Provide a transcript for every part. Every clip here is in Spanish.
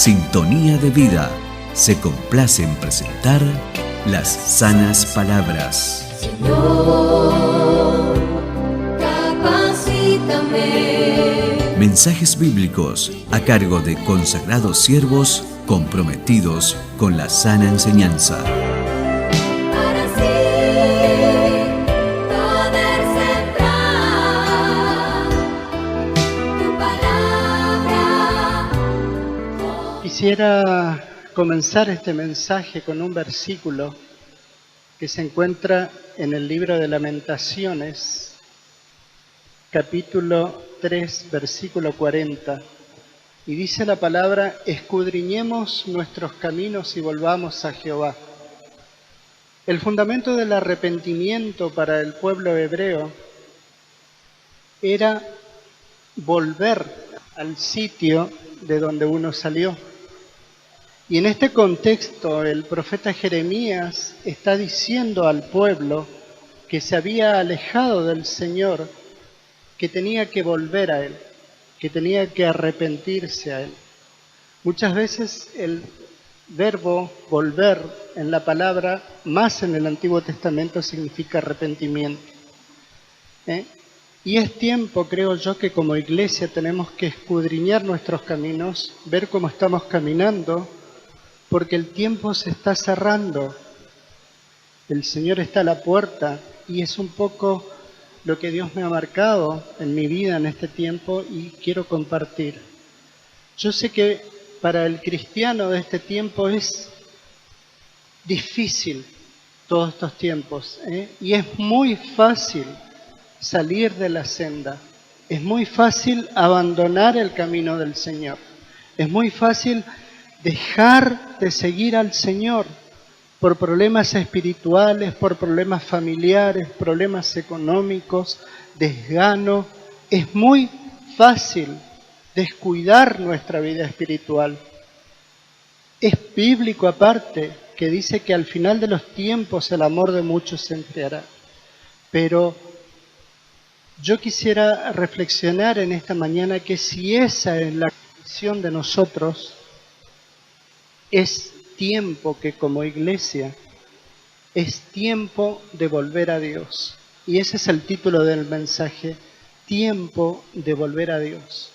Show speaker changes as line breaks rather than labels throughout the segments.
Sintonía de Vida se complace en presentar las sanas palabras.
Señor, capacítame.
Mensajes bíblicos a cargo de consagrados siervos comprometidos con la sana enseñanza.
Para así poder sembrar tu palabra.
Quisiera comenzar este mensaje con un versículo que se encuentra en el libro de Lamentaciones, capítulo 3, versículo 40. Y dice la palabra: escudriñemos nuestros caminos y volvamos a Jehová. El fundamento del arrepentimiento para el pueblo hebreo era volver al sitio de donde uno salió. Y en este contexto el profeta Jeremías está diciendo al pueblo que se había alejado del Señor, que tenía que volver a Él, que tenía que arrepentirse a Él. Muchas veces el verbo volver en la palabra, más en el Antiguo Testamento, significa arrepentimiento. Y es tiempo, creo yo, que como iglesia tenemos que escudriñar nuestros caminos, ver cómo estamos caminando, porque el tiempo se está cerrando. El Señor está a la puerta y es un poco lo que Dios me ha marcado en mi vida en este tiempo y quiero compartir. Yo sé que para el cristiano de este tiempo es difícil todos estos tiempos, y es muy fácil salir de la senda, es muy fácil abandonar el camino del Señor, es muy fácil dejar de seguir al Señor por problemas espirituales, por problemas familiares, problemas económicos, desgano. Es muy fácil descuidar nuestra vida espiritual. Es bíblico aparte que dice que al final de los tiempos el amor de muchos se enfriará. Pero yo quisiera reflexionar en esta mañana que si esa es la condición de nosotros, es tiempo que como iglesia, es tiempo de volver a Dios. Y ese es el título del mensaje: tiempo de volver a Dios.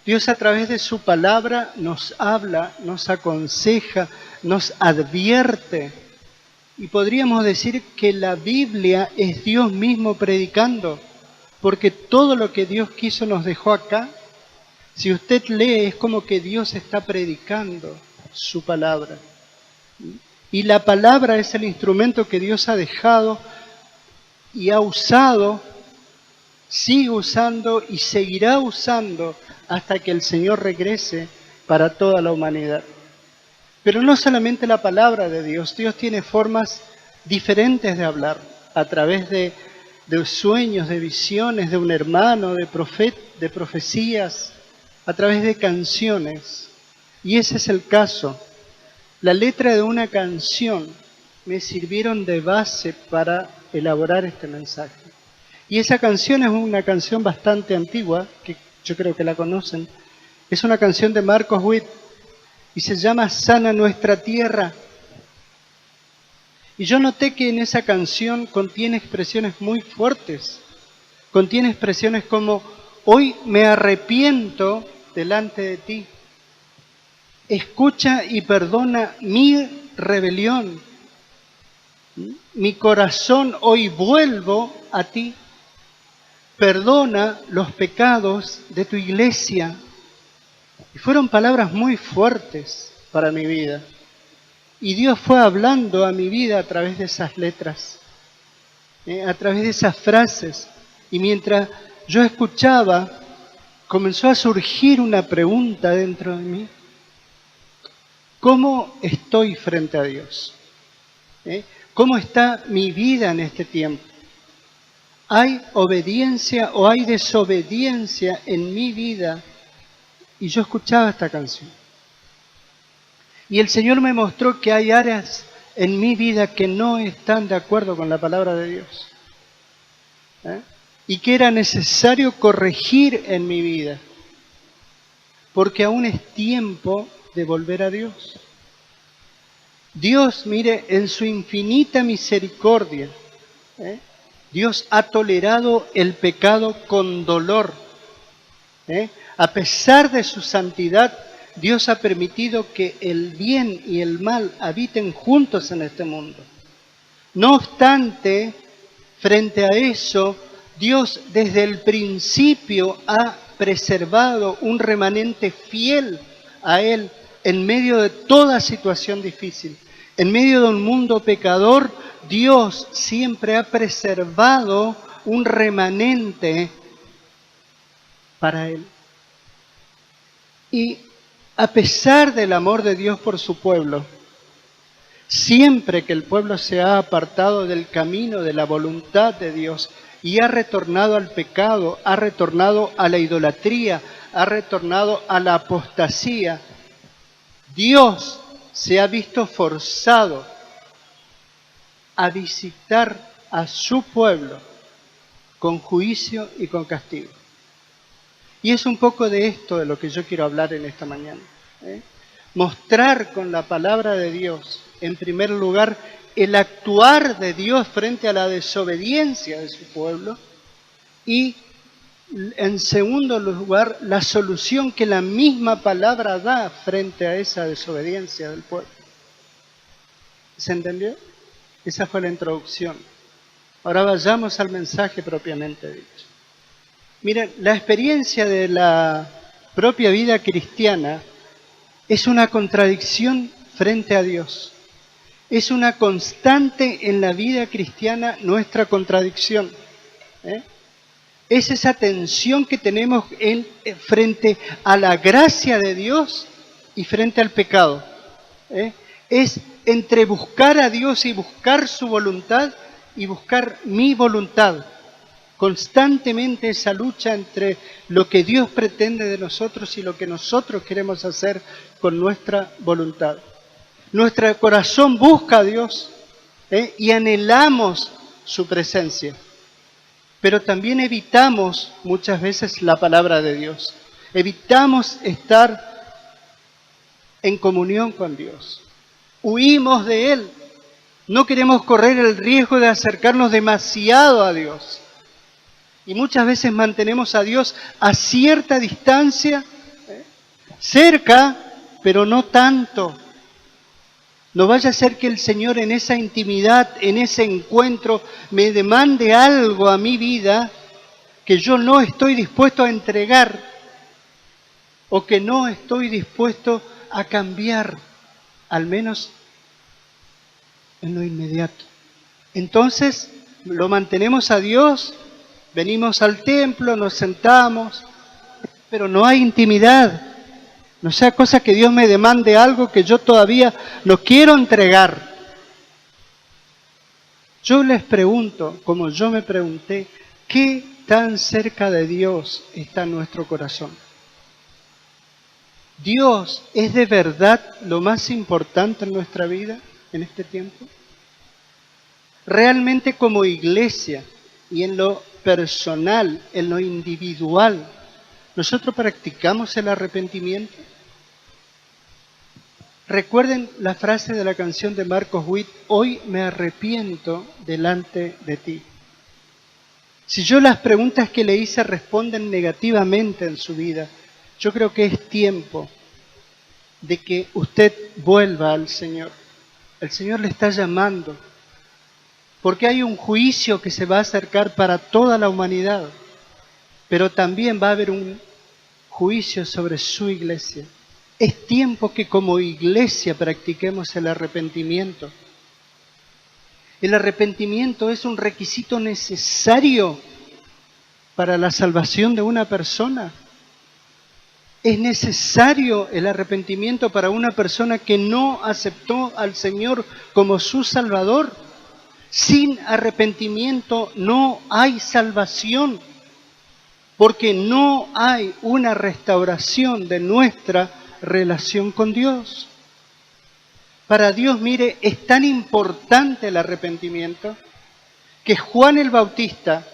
Dios a través de su palabra nos habla, nos aconseja, nos advierte. Y podríamos decir que la Biblia es Dios mismo predicando, porque todo lo que Dios quiso nos dejó acá. Si usted lee, es como que Dios está predicando su palabra. Y la palabra es el instrumento que Dios ha dejado y ha usado, sigue usando y seguirá usando hasta que el Señor regrese para toda la humanidad. Pero no solamente la palabra de Dios, Dios tiene formas diferentes de hablar, a través de sueños, de visiones, de un hermano, de profecías, a través de canciones. Y ese es el caso. La letra de una canción me sirvieron de base para elaborar este mensaje. Y esa canción es una canción bastante antigua, que yo creo que la conocen. Es una canción de Marcos Witt y se llama Sana Nuestra Tierra. Y yo noté que en esa canción contiene expresiones muy fuertes. Contiene expresiones como: hoy me arrepiento delante de ti. Escucha y perdona mi rebelión. Mi corazón, hoy vuelvo a ti. Perdona los pecados de tu iglesia. Y fueron palabras muy fuertes para mi vida. Y Dios fue hablando a mi vida a través de esas letras, a través de esas frases. Y mientras yo escuchaba, comenzó a surgir una pregunta dentro de mí. ¿Cómo estoy frente a Dios? ¿Cómo está mi vida en este tiempo? ¿Hay obediencia o hay desobediencia en mi vida? Y yo escuchaba esta canción. Y el Señor me mostró que hay áreas en mi vida que no están de acuerdo con la palabra de Dios. Y que era necesario corregir en mi vida. Porque aún es tiempo de volver a Dios. Dios, mire, en su infinita misericordia, Dios ha tolerado el pecado con dolor. A pesar de su santidad, Dios ha permitido que el bien y el mal habiten juntos en este mundo. No obstante, frente a eso, Dios desde el principio ha preservado un remanente fiel a Él en medio de toda situación difícil. En medio de un mundo pecador, Dios siempre ha preservado un remanente para Él. Y a pesar del amor de Dios por su pueblo, siempre que el pueblo se ha apartado del camino de la voluntad de Dios y ha retornado al pecado, ha retornado a la idolatría, ha retornado a la apostasía, Dios se ha visto forzado a visitar a su pueblo con juicio y con castigo. Y es un poco de esto de lo que yo quiero hablar en esta mañana. Mostrar con la palabra de Dios, en primer lugar, el actuar de Dios frente a la desobediencia de su pueblo y, en segundo lugar, la solución que la misma palabra da frente a esa desobediencia del pueblo. ¿Se entendió? Esa fue la introducción. Ahora vayamos al mensaje propiamente dicho. Miren, la experiencia de la propia vida cristiana es una contradicción frente a Dios. Es una constante en la vida cristiana nuestra contradicción. Es esa tensión que tenemos frente a la gracia de Dios y frente al pecado. Es entre buscar a Dios y buscar su voluntad y buscar mi voluntad. Constantemente esa lucha entre lo que Dios pretende de nosotros y lo que nosotros queremos hacer con nuestra voluntad. Nuestro corazón busca a Dios y anhelamos su presencia, pero también evitamos muchas veces la palabra de Dios. Evitamos estar en comunión con Dios. Huimos de Él. No queremos correr el riesgo de acercarnos demasiado a Dios. Y muchas veces mantenemos a Dios a cierta distancia, cerca, pero no tanto. No vaya a ser que el Señor en esa intimidad, en ese encuentro, me demande algo a mi vida que yo no estoy dispuesto a entregar o que no estoy dispuesto a cambiar, al menos en lo inmediato. Entonces, lo mantenemos a Dios. Venimos al templo, nos sentamos, pero no hay intimidad. No sea cosa que Dios me demande algo que yo todavía no quiero entregar. Yo les pregunto, como yo me pregunté, ¿qué tan cerca de Dios está nuestro corazón? ¿Dios es de verdad lo más importante en nuestra vida en este tiempo? Realmente como iglesia y en lo personal, en lo individual, ¿nosotros practicamos el arrepentimiento? Recuerden la frase de la canción de Marcos Witt, hoy me arrepiento delante de ti. Si yo las preguntas que le hice responden negativamente en su vida, yo creo que es tiempo de que usted vuelva al Señor. El Señor le está llamando, porque hay un juicio que se va a acercar para toda la humanidad, pero también va a haber un juicio sobre su iglesia. Es tiempo que como iglesia practiquemos el arrepentimiento. El arrepentimiento es un requisito necesario para la salvación de una persona. Es necesario el arrepentimiento para una persona que no aceptó al Señor como su Salvador. Sin arrepentimiento no hay salvación, porque no hay una restauración de nuestra relación con Dios. Para Dios, mire, es tan importante el arrepentimiento que Juan el Bautista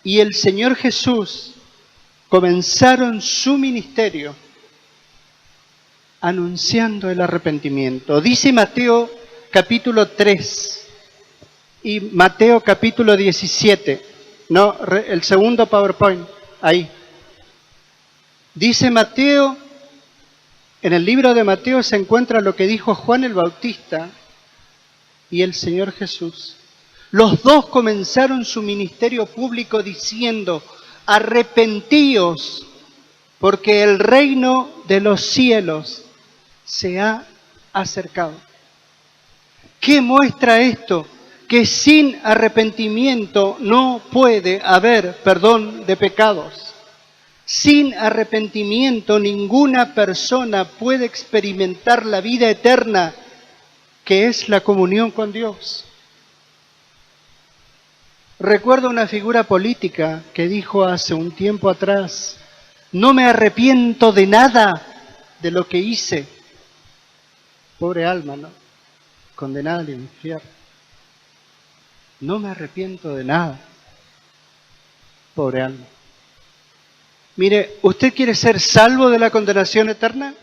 y el Señor Jesús comenzaron su ministerio anunciando el arrepentimiento. Dice Mateo capítulo 3 y Mateo capítulo 17. No, el segundo PowerPoint, ahí. Dice Mateo, en el libro de Mateo se encuentra lo que dijo Juan el Bautista y el Señor Jesús. Los dos comenzaron su ministerio público diciendo: arrepentíos, porque el reino de los cielos se ha acercado. ¿Qué muestra esto? Que sin arrepentimiento no puede haber perdón de pecados. Sin arrepentimiento ninguna persona puede experimentar la vida eterna, que es la comunión con Dios. Recuerdo una figura política que dijo hace un tiempo atrás: no me arrepiento de nada de lo que hice. Pobre alma, ¿no? Condenada al infierno. No me arrepiento de nada. Pobre alma. Mire, ¿usted quiere ser salvo de la condenación eterna?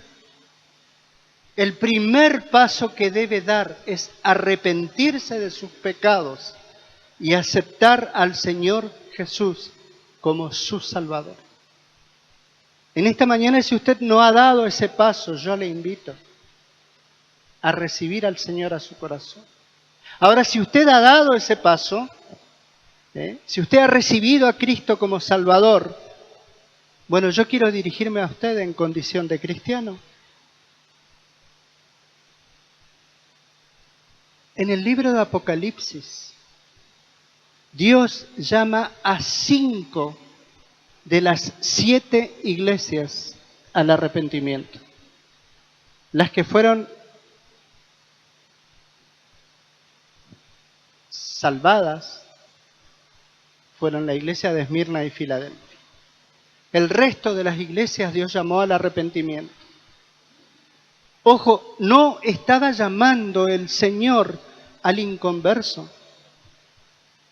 El primer paso que debe dar es arrepentirse de sus pecados y aceptar al Señor Jesús como su Salvador. En esta mañana, si usted no ha dado ese paso, yo le invito a recibir al Señor a su corazón. Ahora, si usted ha dado ese paso, si usted ha recibido a Cristo como Salvador, bueno, yo quiero dirigirme a usted en condición de cristiano. En el libro de Apocalipsis, Dios llama a 5 de las 7 iglesias al arrepentimiento. Las que fueron salvadas fueron la iglesia de Esmirna y Filadelfia. El resto de las iglesias Dios llamó al arrepentimiento. Ojo, no estaba llamando el Señor al inconverso.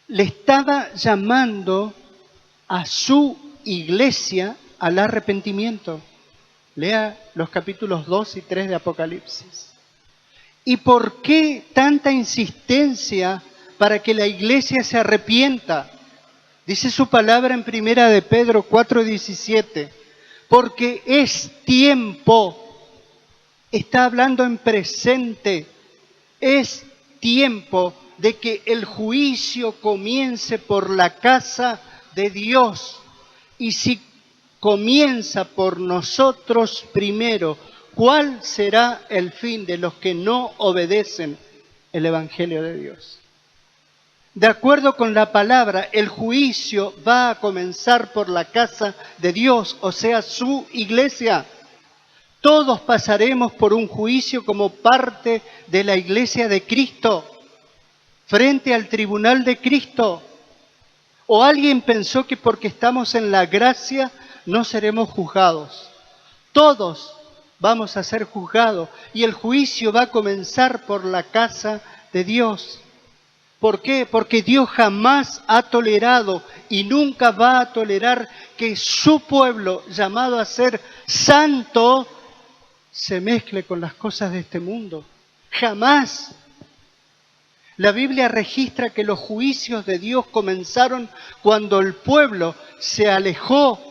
Le estaba llamando a su iglesia al arrepentimiento. Lea los capítulos 2 y 3 de Apocalipsis. ¿Y por qué tanta insistencia para que la iglesia se arrepienta? Dice su palabra en Primera de Pedro 4:17, porque es tiempo, está hablando en presente, es tiempo de que el juicio comience por la casa de Dios. Y si comienza por nosotros primero, ¿cuál será el fin de los que no obedecen el Evangelio de Dios? De acuerdo con la palabra, el juicio va a comenzar por la casa de Dios, o sea, su iglesia. Todos pasaremos por un juicio como parte de la iglesia de Cristo, frente al tribunal de Cristo. ¿O alguien pensó que porque estamos en la gracia no seremos juzgados? Todos vamos a ser juzgados y el juicio va a comenzar por la casa de Dios. ¿Por qué? Porque Dios jamás ha tolerado y nunca va a tolerar que su pueblo, llamado a ser santo, se mezcle con las cosas de este mundo. Jamás. La Biblia registra que los juicios de Dios comenzaron cuando el pueblo se alejó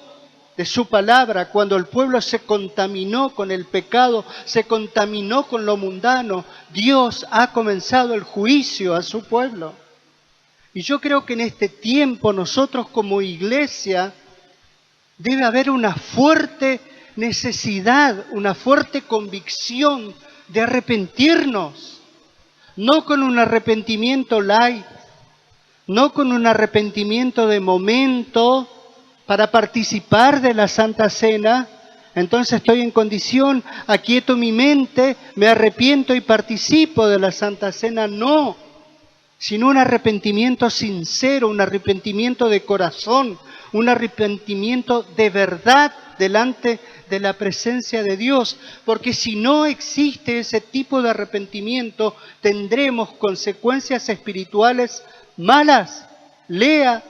de su palabra, cuando el pueblo se contaminó con el pecado, se contaminó con lo mundano. Dios ha comenzado el juicio a su pueblo. Y yo creo que en este tiempo nosotros como iglesia debe haber una fuerte necesidad, una fuerte convicción de arrepentirnos. No con un arrepentimiento light, no con un arrepentimiento de momento para participar de la Santa Cena. Entonces estoy en condición, aquieto mi mente, me arrepiento y participo de la Santa Cena. No, sino un arrepentimiento sincero, un arrepentimiento de corazón, un arrepentimiento de verdad delante de la presencia de Dios, porque si no existe ese tipo de arrepentimiento, tendremos consecuencias espirituales malas. Lea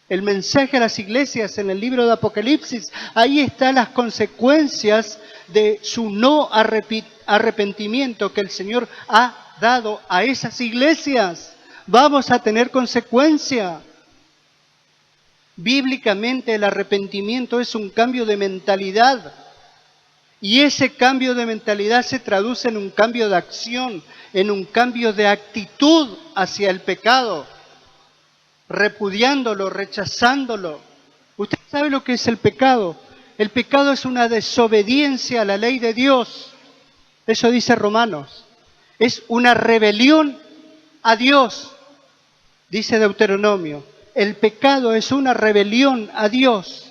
el mensaje a las iglesias en el libro de Apocalipsis, ahí están las consecuencias de su no arrepentimiento que el Señor ha dado a esas iglesias, vamos a tener consecuencia. Bíblicamente el arrepentimiento es un cambio de mentalidad. Y ese cambio de mentalidad se traduce en un cambio de acción, en un cambio de actitud hacia el pecado, repudiándolo, rechazándolo. ¿Usted sabe lo que es el pecado? El pecado es una desobediencia a la ley de Dios. Eso dice Romanos. Es una rebelión a Dios, dice Deuteronomio. El pecado es una rebelión a Dios.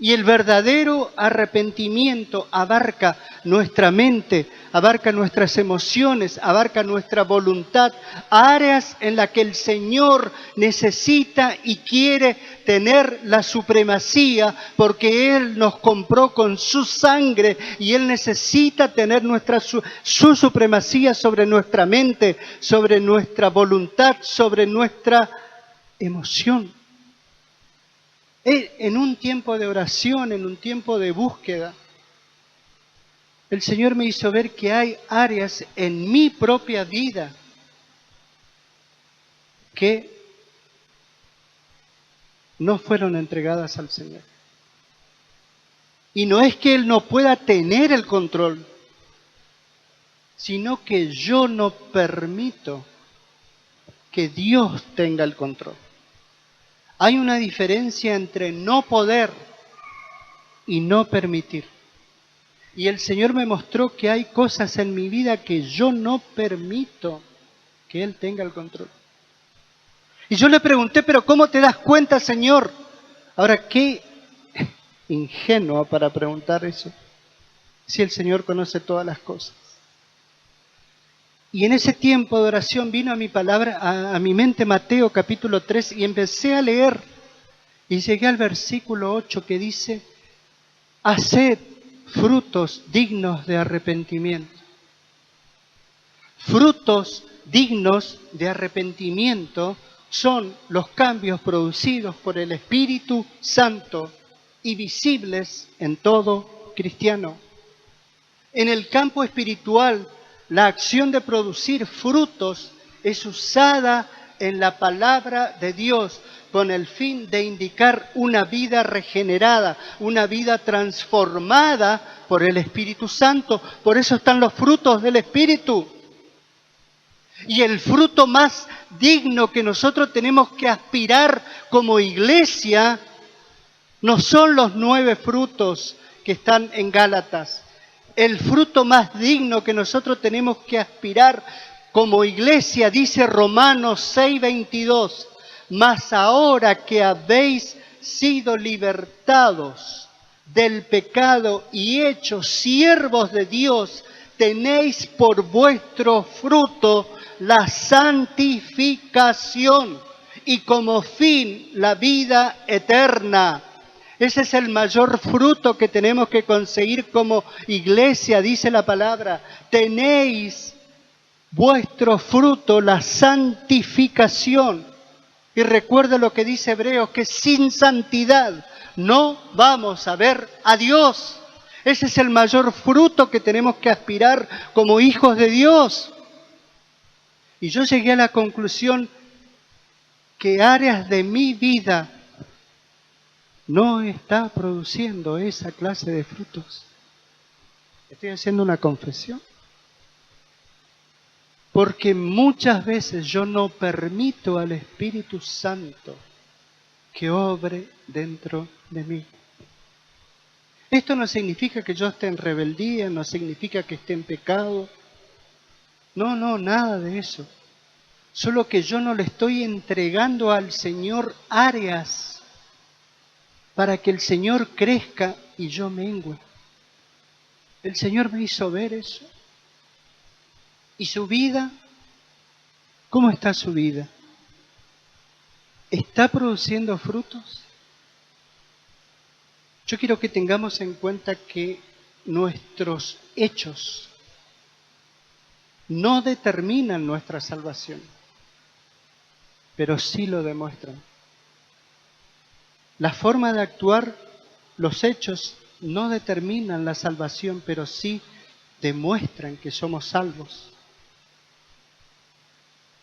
Y el verdadero arrepentimiento abarca nuestra mente, abarca nuestras emociones, abarca nuestra voluntad, áreas en las que el Señor necesita y quiere tener la supremacía porque Él nos compró con su sangre y Él necesita tener su supremacía sobre nuestra mente, sobre nuestra voluntad, sobre nuestra emoción. En un tiempo de oración, en un tiempo de búsqueda, el Señor me hizo ver que hay áreas en mi propia vida que no fueron entregadas al Señor. Y no es que Él no pueda tener el control, sino que yo no permito que Dios tenga el control. Hay una diferencia entre no poder y no permitir. Y el Señor me mostró que hay cosas en mi vida que yo no permito que Él tenga el control. Y yo le pregunté, pero ¿cómo te das cuenta, Señor? Ahora, qué ingenuo para preguntar eso, si el Señor conoce todas las cosas. Y en ese tiempo de oración vino a mi palabra, a mi mente Mateo capítulo 3 y empecé a leer. Y llegué al versículo 8 que dice, haced frutos dignos de arrepentimiento. Frutos dignos de arrepentimiento son los cambios producidos por el Espíritu Santo y visibles en todo cristiano. En el campo espiritual, la acción de producir frutos es usada en la palabra de Dios con el fin de indicar una vida regenerada, una vida transformada por el Espíritu Santo. Por eso están los frutos del Espíritu. Y el fruto más digno que nosotros tenemos que aspirar como iglesia no son los 9 frutos que están en Gálatas. El fruto más digno que nosotros tenemos que aspirar como iglesia, dice Romanos 6:22, mas ahora que habéis sido libertados del pecado y hechos siervos de Dios, tenéis por vuestro fruto la santificación y como fin la vida eterna. Ese es el mayor fruto que tenemos que conseguir como iglesia, dice la palabra. Tenéis vuestro fruto, la santificación. Y recuerda lo que dice Hebreos, que sin santidad no vamos a ver a Dios. Ese es el mayor fruto que tenemos que aspirar como hijos de Dios. Y yo llegué a la conclusión que áreas de mi vida no está produciendo esa clase de frutos. Estoy haciendo una confesión. Porque muchas veces yo no permito al Espíritu Santo que obre dentro de mí. Esto no significa que yo esté en rebeldía, no significa que esté en pecado. No, nada de eso. Solo que yo no le estoy entregando al Señor áreas para que el Señor crezca y yo mengüe. El Señor me hizo ver eso. ¿Y su vida? ¿Cómo está su vida? ¿Está produciendo frutos? Yo quiero que tengamos en cuenta que nuestros hechos no determinan nuestra salvación, pero sí lo demuestran. La forma de actuar, los hechos, no determinan la salvación, pero sí demuestran que somos salvos.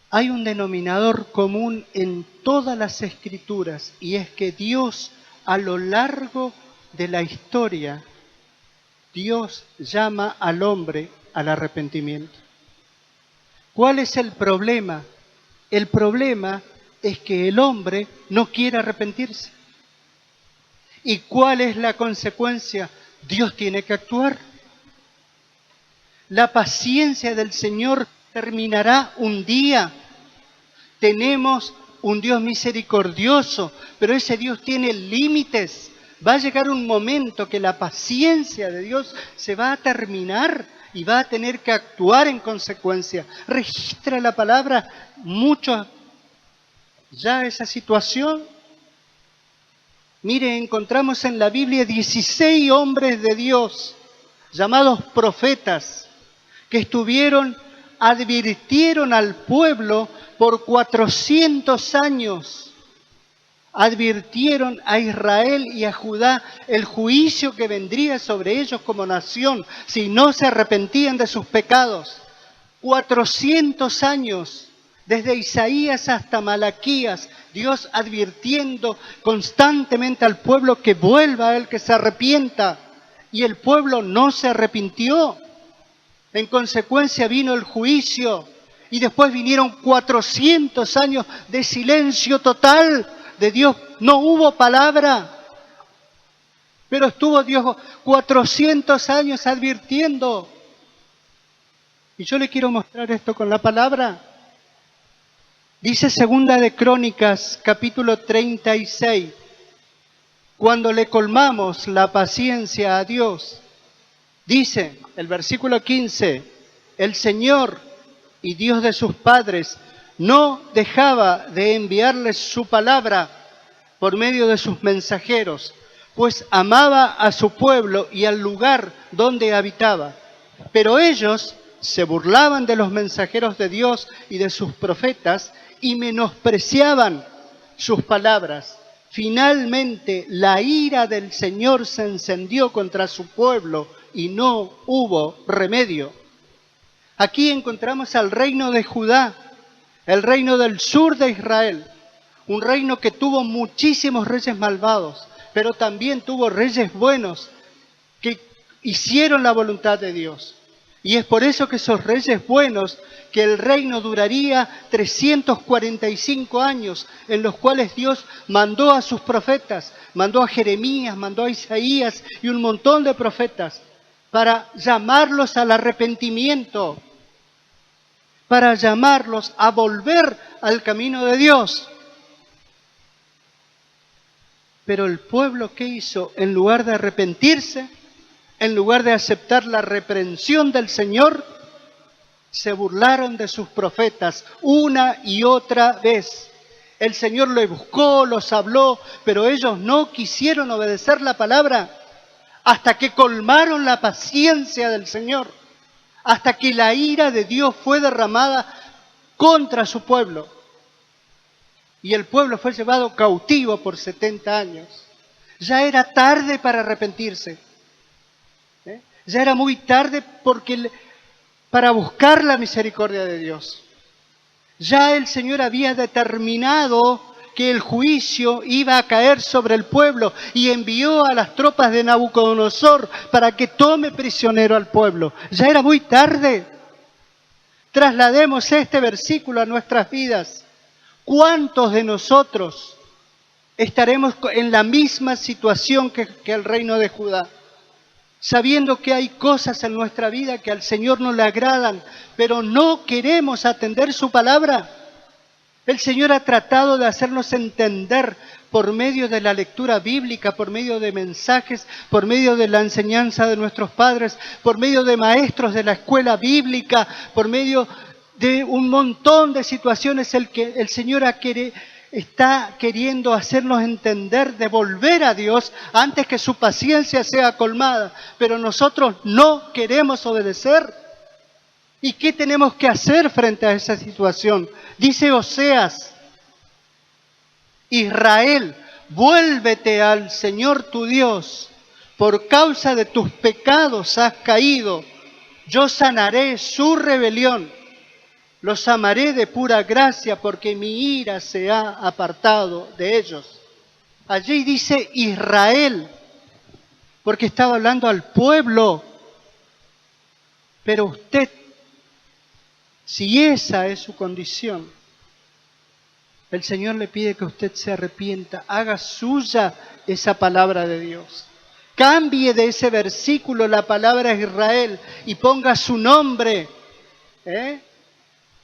Hay un denominador común en todas las Escrituras, y es que Dios, a lo largo de la historia, Dios llama al hombre al arrepentimiento. ¿Cuál es el problema? El problema es que el hombre no quiere arrepentirse. ¿Y cuál es la consecuencia? Dios tiene que actuar. La paciencia del Señor terminará un día. Tenemos un Dios misericordioso, pero ese Dios tiene límites. Va a llegar un momento que la paciencia de Dios se va a terminar y va a tener que actuar en consecuencia. Registra la palabra mucho ya esa situación. Mire, encontramos en la Biblia 16 hombres de Dios, llamados profetas, que advirtieron al pueblo por 400 años. Advirtieron a Israel y a Judá el juicio que vendría sobre ellos como nación si no se arrepentían de sus pecados. 400 años, desde Isaías hasta Malaquías, Dios advirtiendo constantemente al pueblo que vuelva a Él, que se arrepienta. Y el pueblo no se arrepintió. En consecuencia vino el juicio y después vinieron 400 años de silencio total de Dios. No hubo palabra, pero estuvo Dios 400 años advirtiendo. Y yo le quiero mostrar esto con la palabra. Dice Segunda de Crónicas, capítulo 36, cuando le colmamos la paciencia a Dios, dice el versículo 15, el Señor y Dios de sus padres no dejaba de enviarles su palabra por medio de sus mensajeros, pues amaba a su pueblo y al lugar donde habitaba. Pero ellos se burlaban de los mensajeros de Dios y de sus profetas y menospreciaban sus palabras. Finalmente, la ira del Señor se encendió contra su pueblo y no hubo remedio. Aquí encontramos al reino de Judá, el reino del sur de Israel, un reino que tuvo muchísimos reyes malvados, pero también tuvo reyes buenos que hicieron la voluntad de Dios. Y es por eso que esos reyes buenos, que el reino duraría 345 años, en los cuales Dios mandó a sus profetas, mandó a Jeremías, mandó a Isaías y un montón de profetas, para llamarlos al arrepentimiento, para llamarlos a volver al camino de Dios. Pero el pueblo, ¿qué hizo? En lugar de arrepentirse, en lugar de aceptar la reprensión del Señor, se burlaron de sus profetas una y otra vez. El Señor los buscó, los habló, pero ellos no quisieron obedecer la palabra hasta que colmaron la paciencia del Señor, hasta que la ira de Dios fue derramada contra su pueblo. Y el pueblo fue llevado cautivo por 70 años. Ya era tarde para arrepentirse. Ya era muy tarde para buscar la misericordia de Dios. Ya el Señor había determinado que el juicio iba a caer sobre el pueblo y envió a las tropas de Nabucodonosor para que tome prisionero al pueblo. Ya era muy tarde. Traslademos este versículo a nuestras vidas. ¿Cuántos de nosotros estaremos en la misma situación que el reino de Judá? Sabiendo que hay cosas en nuestra vida que al Señor no le agradan, pero no queremos atender su palabra. El Señor ha tratado de hacernos entender por medio de la lectura bíblica, por medio de mensajes, por medio de la enseñanza de nuestros padres, por medio de maestros de la escuela bíblica, por medio de un montón de situaciones el Señor está queriendo hacernos entender de volver a Dios antes que su paciencia sea colmada. Pero nosotros no queremos obedecer. ¿Y qué tenemos que hacer frente a esa situación? Dice Oseas, Israel, vuélvete al Señor tu Dios, por causa de tus pecados has caído. Yo sanaré su rebelión. Los amaré de pura gracia porque mi ira se ha apartado de ellos. Allí dice Israel, porque estaba hablando al pueblo. Pero usted, si esa es su condición, el Señor le pide que usted se arrepienta, haga suya esa palabra de Dios. Cambie de ese versículo la palabra Israel y ponga su nombre.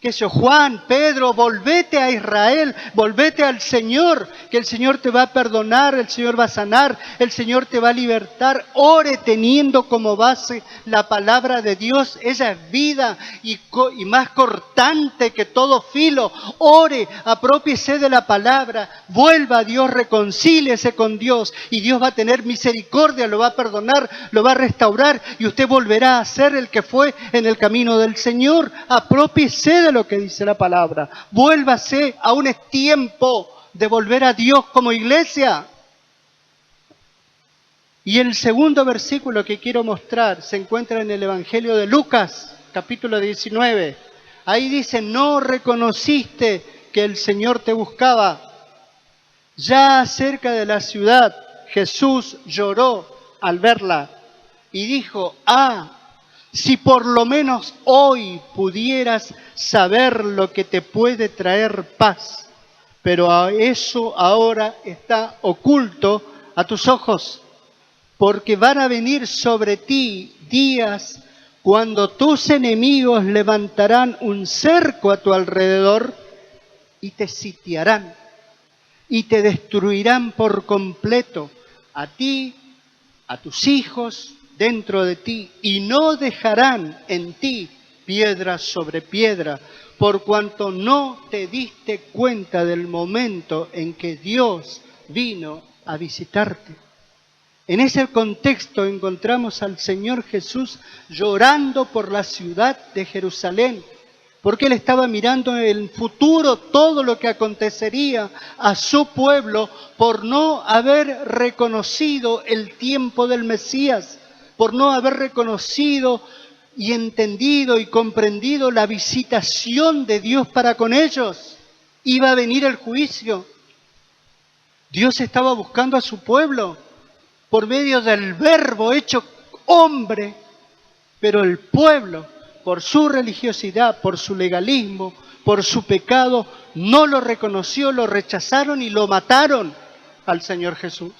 Que yo, Juan, Pedro, volvete a Israel, volvete al Señor, que el Señor te va a perdonar, el Señor va a sanar, el Señor te va a libertar. Ore teniendo como base la palabra de Dios. Ella es vida y más cortante que todo filo. Ore, apropiese de la palabra, vuelva a Dios, reconcíliese con Dios y Dios va a tener misericordia, lo va a perdonar, lo va a restaurar y usted volverá a ser el que fue en el camino del Señor. Apropiese de lo que dice la palabra. Vuélvase, aún es tiempo de volver a Dios como iglesia. Y el segundo versículo que quiero mostrar se encuentra en el Evangelio de Lucas, capítulo 19. Ahí dice, no reconociste que el Señor te buscaba. Ya cerca de la ciudad, Jesús lloró al verla y dijo, si por lo menos hoy pudieras saber lo que te puede traer paz, pero eso ahora está oculto a tus ojos, porque van a venir sobre ti días cuando tus enemigos levantarán un cerco a tu alrededor y te sitiarán y te destruirán por completo, a ti, a tus hijos, dentro de ti, y no dejarán en ti piedra sobre piedra, por cuanto no te diste cuenta del momento en que Dios vino a visitarte. En ese contexto encontramos al Señor Jesús llorando por la ciudad de Jerusalén, porque Él estaba mirando en el futuro todo lo que acontecería a su pueblo por no haber reconocido el tiempo del Mesías, por no haber reconocido y entendido y comprendido la visitación de Dios para con ellos. Iba a venir el juicio. Dios estaba buscando a su pueblo por medio del Verbo hecho hombre, pero el pueblo, por su religiosidad, por su legalismo, por su pecado, no lo reconoció, lo rechazaron y lo mataron al Señor Jesús.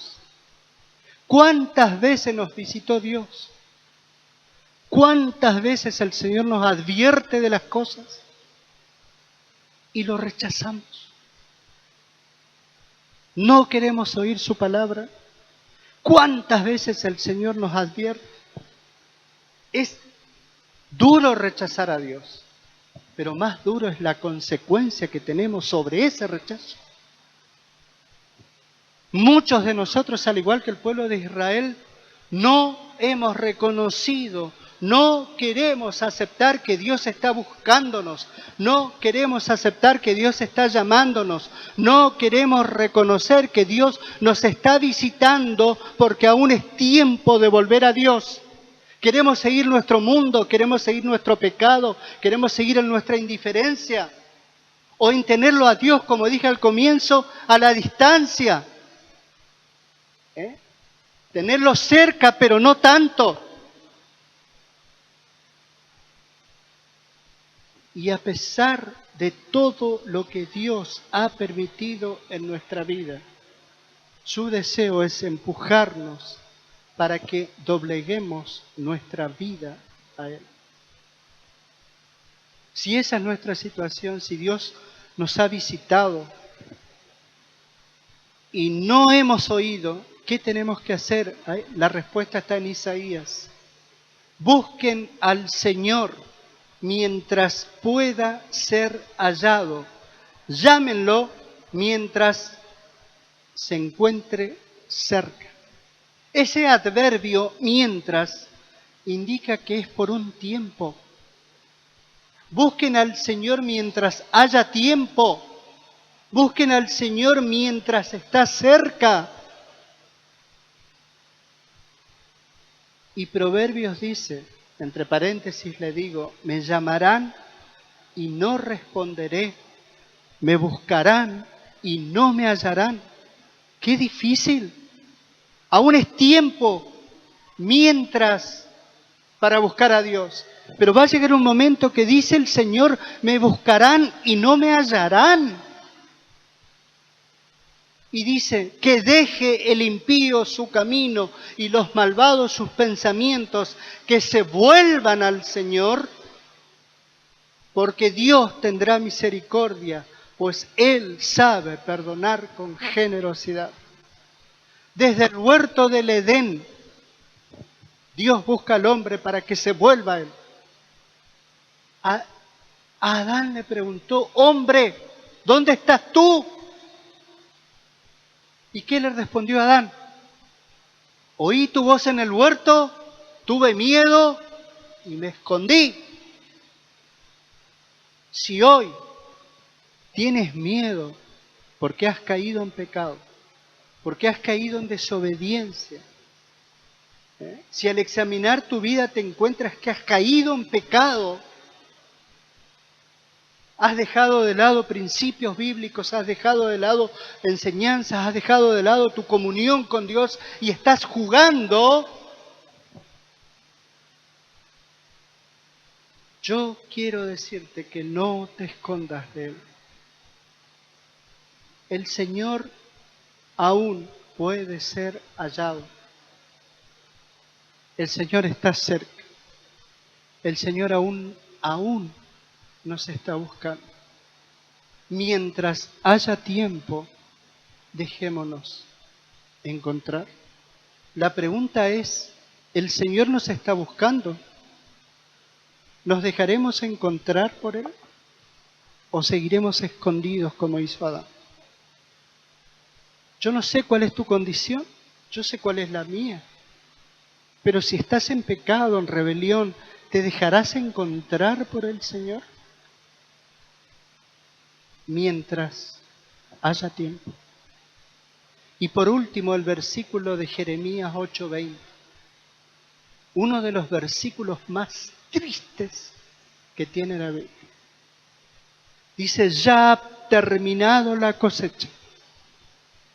¿Cuántas veces nos visitó Dios? ¿Cuántas veces el Señor nos advierte de las cosas y lo rechazamos? No queremos oír su palabra. ¿Cuántas veces el Señor nos advierte? Es duro rechazar a Dios, pero más duro es la consecuencia que tenemos sobre ese rechazo. Muchos de nosotros, al igual que el pueblo de Israel, no hemos reconocido, no queremos aceptar que Dios está buscándonos, no queremos aceptar que Dios está llamándonos, no queremos reconocer que Dios nos está visitando porque aún es tiempo de volver a Dios. Queremos seguir nuestro mundo, queremos seguir nuestro pecado, queremos seguir en nuestra indiferencia o en tenerlo a Dios, como dije al comienzo, a la distancia. Tenerlo cerca, pero no tanto. Y a pesar de todo lo que Dios ha permitido en nuestra vida, su deseo es empujarnos para que dobleguemos nuestra vida a Él. Si esa es nuestra situación, si Dios nos ha visitado y no hemos oído, ¿qué tenemos que hacer? La respuesta está en Isaías. Busquen al Señor mientras pueda ser hallado. Llámenlo mientras se encuentre cerca. Ese adverbio mientras indica que es por un tiempo. Busquen al Señor mientras haya tiempo. Busquen al Señor mientras está cerca. Y Proverbios dice, entre paréntesis le digo, me llamarán y no responderé, me buscarán y no me hallarán. ¡Qué difícil! Aún es tiempo mientras para buscar a Dios. Pero va a llegar un momento que dice el Señor, me buscarán y no me hallarán. Y dice, que deje el impío su camino y los malvados sus pensamientos, que se vuelvan al Señor, porque Dios tendrá misericordia, pues Él sabe perdonar con generosidad. Desde el huerto del Edén, Dios busca al hombre para que se vuelva a Él. A Adán le preguntó, hombre, ¿dónde estás tú? ¿Y qué le respondió Adán? Oí tu voz en el huerto, tuve miedo y me escondí. Si hoy tienes miedo porque has caído en pecado, porque has caído en desobediencia, si al examinar tu vida te encuentras que has caído en pecado, has dejado de lado principios bíblicos, has dejado de lado enseñanzas, has dejado de lado tu comunión con Dios y estás jugando, yo quiero decirte que no te escondas de Él. El Señor aún puede ser hallado. El Señor está cerca. El Señor aún nos está buscando. Mientras haya tiempo, dejémonos encontrar. La pregunta es, ¿el Señor nos está buscando? ¿Nos dejaremos encontrar por Él? ¿O seguiremos escondidos como hizo Adán? Yo no sé cuál es tu condición, yo sé cuál es la mía. Pero si estás en pecado, en rebelión, ¿te dejarás encontrar por el Señor? Mientras haya tiempo. Y por último, el versículo de Jeremías 8:20. Uno de los versículos más tristes que tiene la Biblia. Dice, ya ha terminado la cosecha,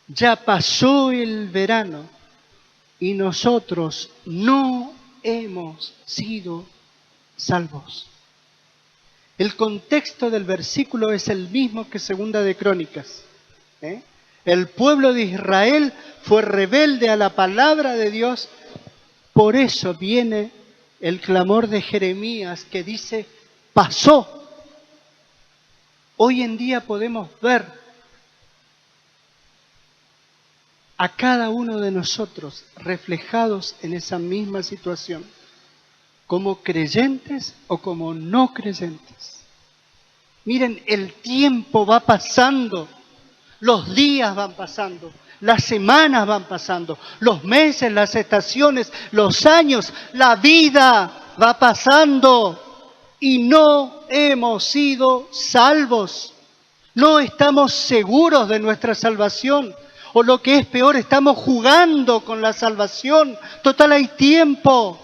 ya pasó el verano y nosotros no hemos sido salvos. El contexto del versículo es el mismo que Segunda de Crónicas. El pueblo de Israel fue rebelde a la palabra de Dios. Por eso viene el clamor de Jeremías que dice, pasó. Hoy en día podemos ver a cada uno de nosotros reflejados en esa misma situación, como creyentes o como no creyentes. Miren, el tiempo va pasando, los días van pasando, las semanas van pasando, los meses, las estaciones, los años, la vida va pasando y no hemos sido salvos. No estamos seguros de nuestra salvación. O lo que es peor, estamos jugando con la salvación. Total, hay tiempo.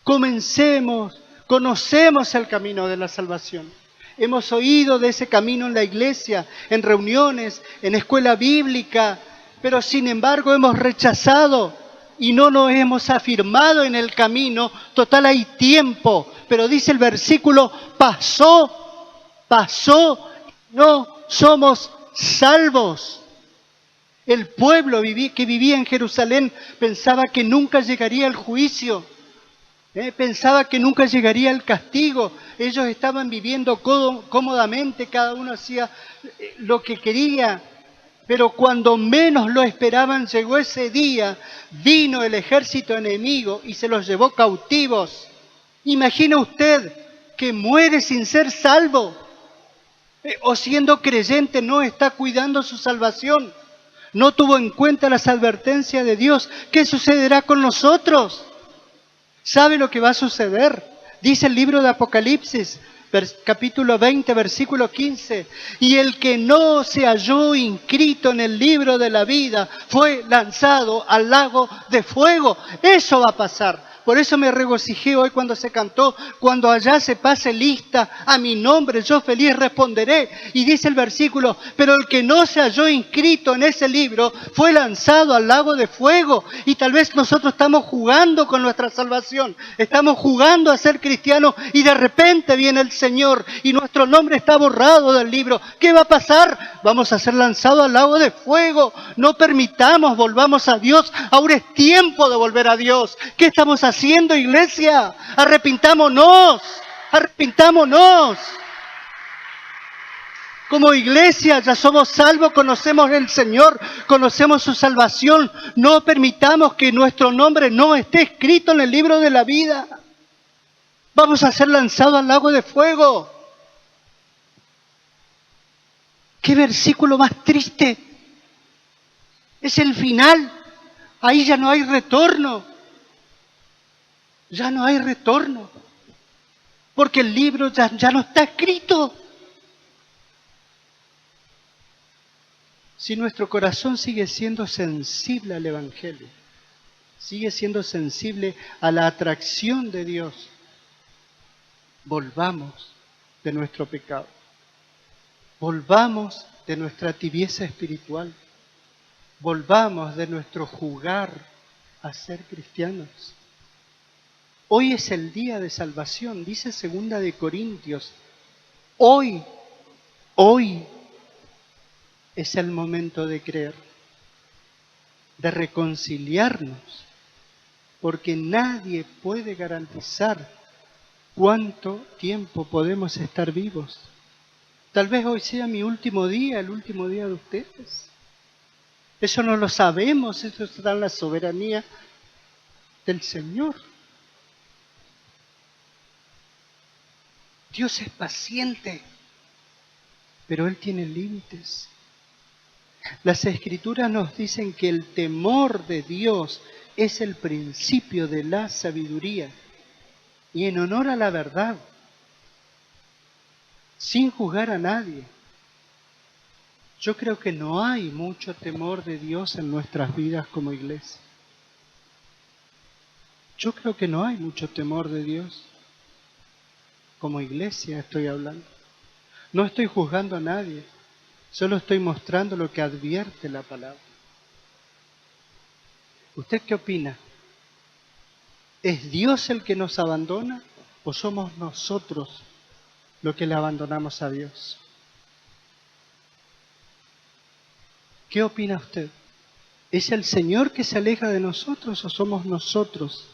Comencemos, conocemos el camino de la salvación. Hemos oído de ese camino en la iglesia, en reuniones, en escuela bíblica, pero sin embargo hemos rechazado y no nos hemos afirmado en el camino. Total, hay tiempo. Pero dice el versículo, pasó, no somos salvos. El pueblo que vivía en Jerusalén pensaba que nunca llegaría el juicio, pensaba que nunca llegaría el castigo. Ellos estaban viviendo cómodamente, cada uno hacía lo que quería, pero cuando menos lo esperaban llegó ese día, vino el ejército enemigo y se los llevó cautivos. Imagina usted que muere sin ser salvo, o siendo creyente no está cuidando su salvación. No tuvo en cuenta las advertencias de Dios. ¿Qué sucederá con nosotros? ¿Sabe lo que va a suceder? Dice el libro de Apocalipsis Capítulo 20, versículo 15. Y el que no se halló inscrito en el libro de la vida fue lanzado al lago de fuego. Eso va a pasar. Por eso me regocijé hoy cuando se cantó, cuando allá se pase lista a mi nombre, yo feliz responderé. Y dice el versículo, pero el que no se halló inscrito en ese libro fue lanzado al lago de fuego. Y tal vez nosotros estamos jugando con nuestra salvación, estamos jugando a ser cristianos y de repente viene el Señor y nuestro nombre está borrado del libro. ¿Qué va a pasar? Vamos a ser lanzados al lago de fuego. No permitamos, volvamos a Dios. Ahora es tiempo de volver a Dios. ¿Qué estamos haciendo, iglesia? Arrepintámonos, arrepintámonos. Como iglesia ya somos salvos, conocemos el Señor, conocemos su salvación. No permitamos que nuestro nombre no esté escrito en el libro de la vida. Vamos a ser lanzados al lago de fuego. ¡Qué versículo más triste! Es el final. Ahí ya no hay retorno. Ya no hay retorno. Porque el libro ya no está escrito. Si nuestro corazón sigue siendo sensible al Evangelio, sigue siendo sensible a la atracción de Dios, volvamos de nuestro pecado. Volvamos de nuestra tibieza espiritual. Volvamos de nuestro jugar a ser cristianos. Hoy es el día de salvación, dice 2 de Corintios. Hoy es el momento de creer, de reconciliarnos, porque nadie puede garantizar cuánto tiempo podemos estar vivos. Tal vez hoy sea mi último día, el último día de ustedes. Eso no lo sabemos, eso está en la soberanía del Señor. Dios es paciente, pero Él tiene límites. Las Escrituras nos dicen que el temor de Dios es el principio de la sabiduría. Y en honor a la verdad, sin juzgar a nadie, yo creo que no hay mucho temor de Dios en nuestras vidas como iglesia. Yo creo que no hay mucho temor de Dios. Como iglesia estoy hablando. No estoy juzgando a nadie, solo estoy mostrando lo que advierte la palabra. ¿Usted qué opina? ¿Es Dios el que nos abandona o somos nosotros los que le abandonamos a Dios? ¿Qué opina usted? ¿Es el Señor que se aleja de nosotros o somos nosotros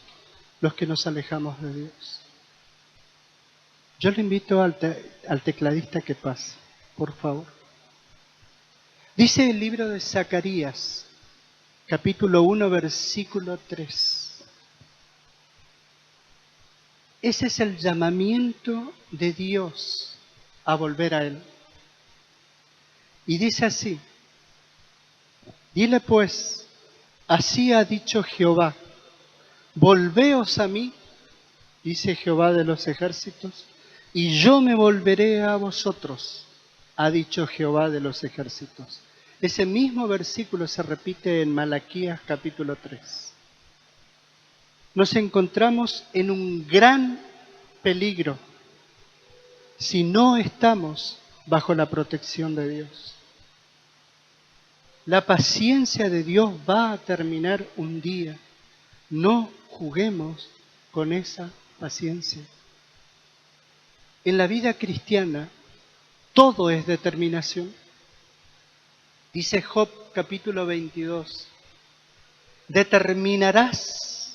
los que nos alejamos de Dios? Yo le invito al tecladista que pase, por favor. Dice el libro de Zacarías, capítulo 1, versículo 3. Ese es el llamamiento de Dios a volver a Él. Y dice así: dile pues, así ha dicho Jehová, volveos a mí, dice Jehová de los ejércitos, y yo me volveré a vosotros, ha dicho Jehová de los ejércitos. Ese mismo versículo se repite en Malaquías capítulo 3. Nos encontramos en un gran peligro si no estamos bajo la protección de Dios. La paciencia de Dios va a terminar un día. No juguemos con esa paciencia. En la vida cristiana, todo es determinación. Dice Job capítulo 22, determinarás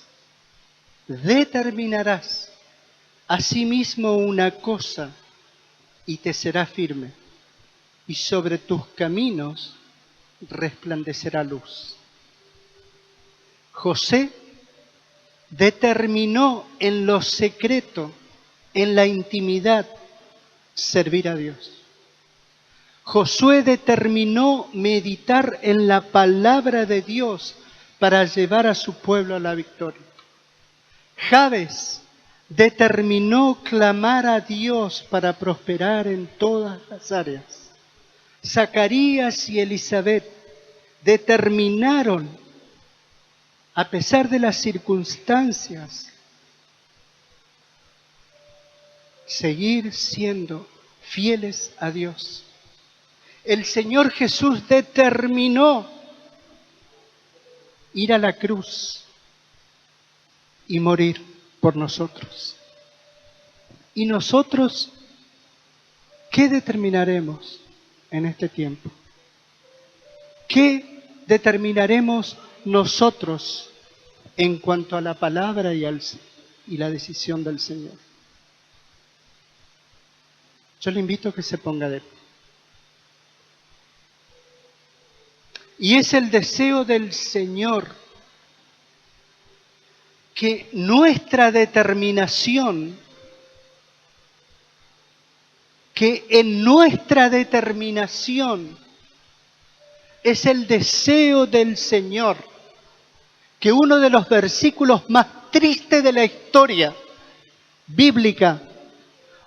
asimismo una cosa y te será firme, y sobre tus caminos resplandecerá luz. José determinó en lo secreto, en la intimidad, servir a Dios. Josué determinó meditar en la palabra de Dios para llevar a su pueblo a la victoria. Jabes determinó clamar a Dios para prosperar en todas las áreas. Zacarías y Elizabeth determinaron, a pesar de las circunstancias, seguir siendo fieles a Dios. El Señor Jesús determinó ir a la cruz y morir por nosotros. ¿Y nosotros qué determinaremos en este tiempo? ¿Qué determinaremos nosotros en cuanto a la palabra y la decisión del Señor? Yo le invito a que se ponga de pie. Y es el deseo del Señor que nuestra determinación, que en nuestra determinación es el deseo del Señor, que uno de los versículos más tristes de la historia bíblica,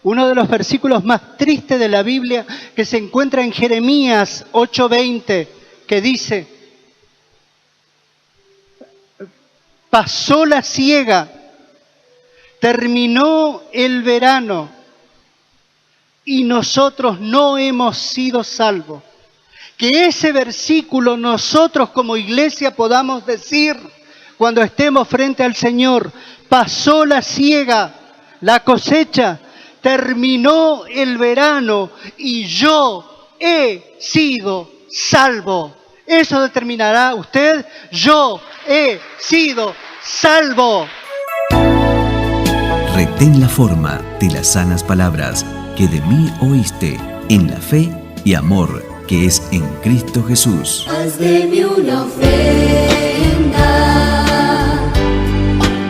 uno de los versículos más tristes de la Biblia que se encuentra en Jeremías 8:20, que dice: pasó la siega, terminó el verano y nosotros no hemos sido salvos. Que ese versículo nosotros como iglesia podamos decir cuando estemos frente al Señor: pasó la siega, la cosecha, terminó el verano y yo he sido salvo. Eso determinará usted: yo he sido salvo.
Retén la forma de las sanas palabras que de mí oíste, en la fe y amor que es en Cristo Jesús.
Haz de mí una ofrenda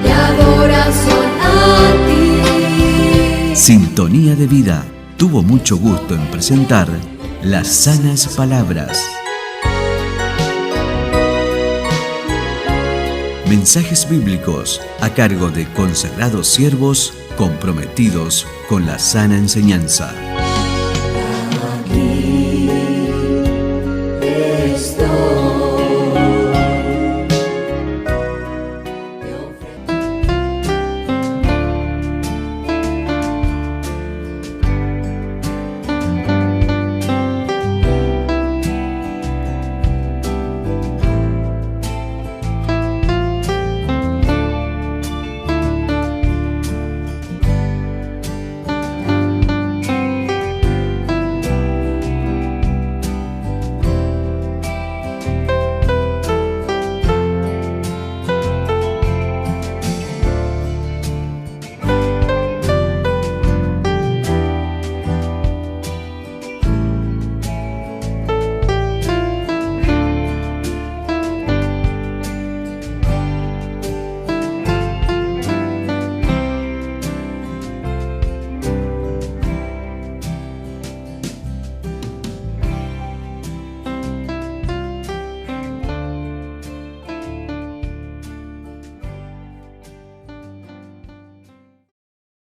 de adoración a ti.
Sintonía de Vida tuvo mucho gusto en presentar las sanas palabras. Mensajes bíblicos a cargo de consagrados siervos comprometidos con la sana enseñanza.